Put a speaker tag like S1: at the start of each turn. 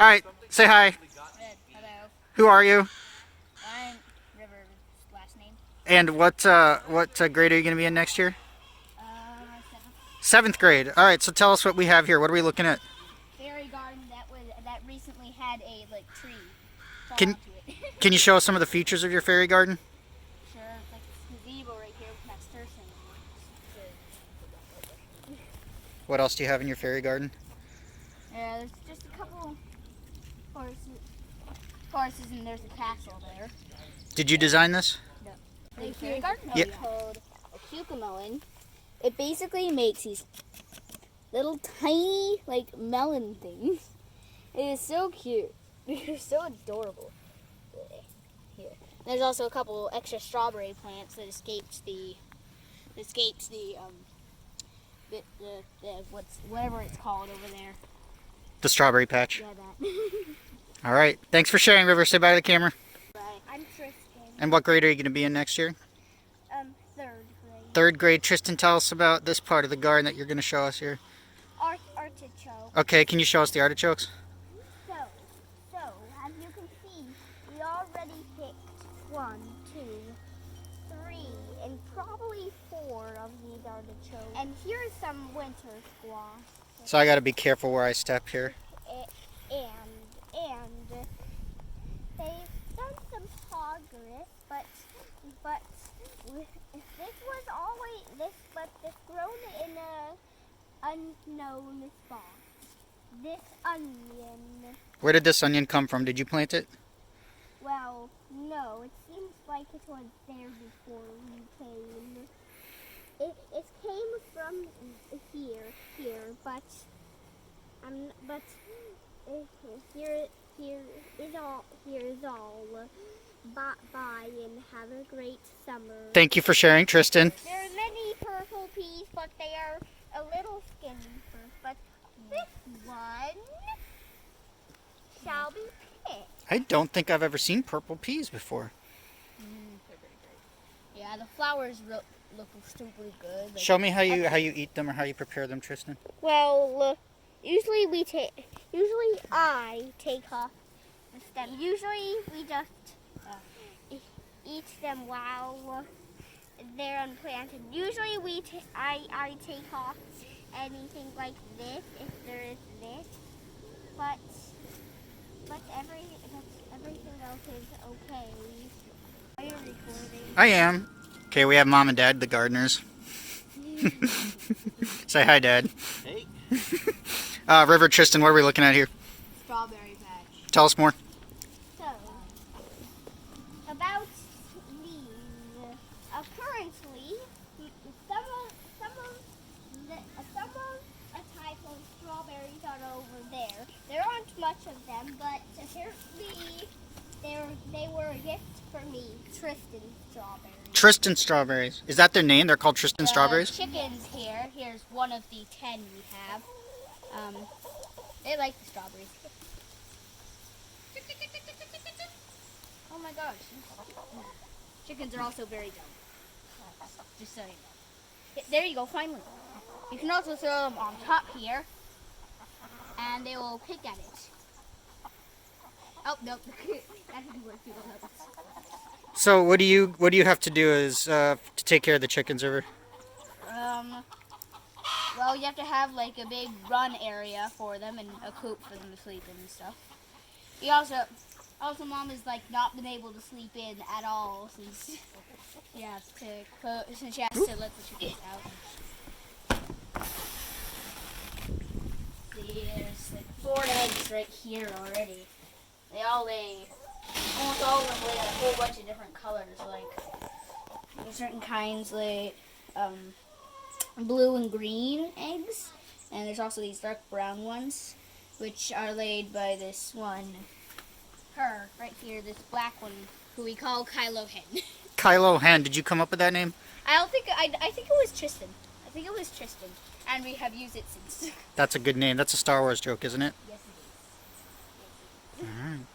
S1: All right, say hi.
S2: Hello.
S1: Who are you?
S2: I'm River's last name.
S1: And what grade are you going to be in next year?
S2: Seventh.
S1: Seventh grade. All right, so tell us what we have here. What are we looking at?
S2: Fairy garden that recently had a tree fall
S1: Can
S2: onto it.
S1: Can you show us some of the features of your fairy garden?
S2: Sure, it's like this gazebo right here with that Tristan.
S1: What else do you have in your fairy garden?
S2: There's just a couple horses, and there's a castle there.
S1: Did you design this?
S2: No. The fairy garden
S1: Yeah.
S2: is called a cucamelon. It basically makes these little tiny melon things. It is so cute. They're so adorable. Here. There's also a couple extra strawberry plants that escapes the whatever it's called over there.
S1: The strawberry patch.
S2: Yeah, that.
S1: All right. Thanks for sharing, River. Say bye to the camera.
S2: Bye. I'm Tristan.
S1: And what grade are you going to be in next year?
S2: Third grade.
S1: Third grade. Tristan, tell us about this part of the garden that you're going to show us here.
S2: Artichoke.
S1: Okay, can you show us the artichokes?
S2: So, as you can see, we already picked 1, 2, 3, and probably 4 of these artichokes. And here's some winter squash.
S1: So I got to be careful where I step here.
S2: And they've done some progress, but this was always but it's grown in a unknown spot. This onion.
S1: Where did this onion come from? Did you plant it?
S2: Well, no. It seems like it was there before we came. It came from here, but here is all. Bye and have a great summer.
S1: Thank you for sharing, Tristan.
S2: There are many purple peas, but they are a little skinny first. But this one shall be picked.
S1: I don't think I've ever seen purple peas before.
S2: Yeah, the flowers look stupidly good.
S1: Show me how you eat them or how you prepare them, Tristan.
S2: Well, usually I take off the stem. Usually we just eat them while they're unplanted. Usually I take off anything like this if there is this, but everything else is okay. Are you recording?
S1: I am. Okay, we have Mom and Dad, the gardeners. Say hi, Dad.
S3: Hey.
S1: River, Tristan, what are we looking at here?
S2: Strawberry patch.
S1: Tell us more.
S2: So, about these, currently, some of a type of strawberries are over there. There aren't much of them, but apparently they were a gift for me. Tristan strawberries.
S1: Tristan strawberries. Is that their name? They're called Tristan strawberries?
S2: Chickens here. Here's one of the 10 we have. They like the strawberries. Oh my gosh. Chickens are also very dumb. Just so you know. There you go, finally. You can also throw them on top here, and they will pick at it. Oh, nope. That didn't work too well.
S1: So what do you have to do is to take care of the chickens, River?
S2: Well, you have to have like a big run area for them and a coop for them to sleep in and stuff. You also Mom has not been able to sleep in at all since she has to let the chickens out. See, there's 4 eggs right here already. They all lay, almost all of them lay a whole bunch of different colors. There's certain kinds lay blue and green eggs, and there's also these dark brown ones, which are laid by this one, her right here, this black one, who we call Kylo Hen.
S1: Kylo Hen. Did you come up with that name?
S2: I think it was Tristan. I think it was Tristan, and we have used it since.
S1: That's a good name. That's a Star Wars joke, isn't it?
S2: Yes, it is.
S1: All right.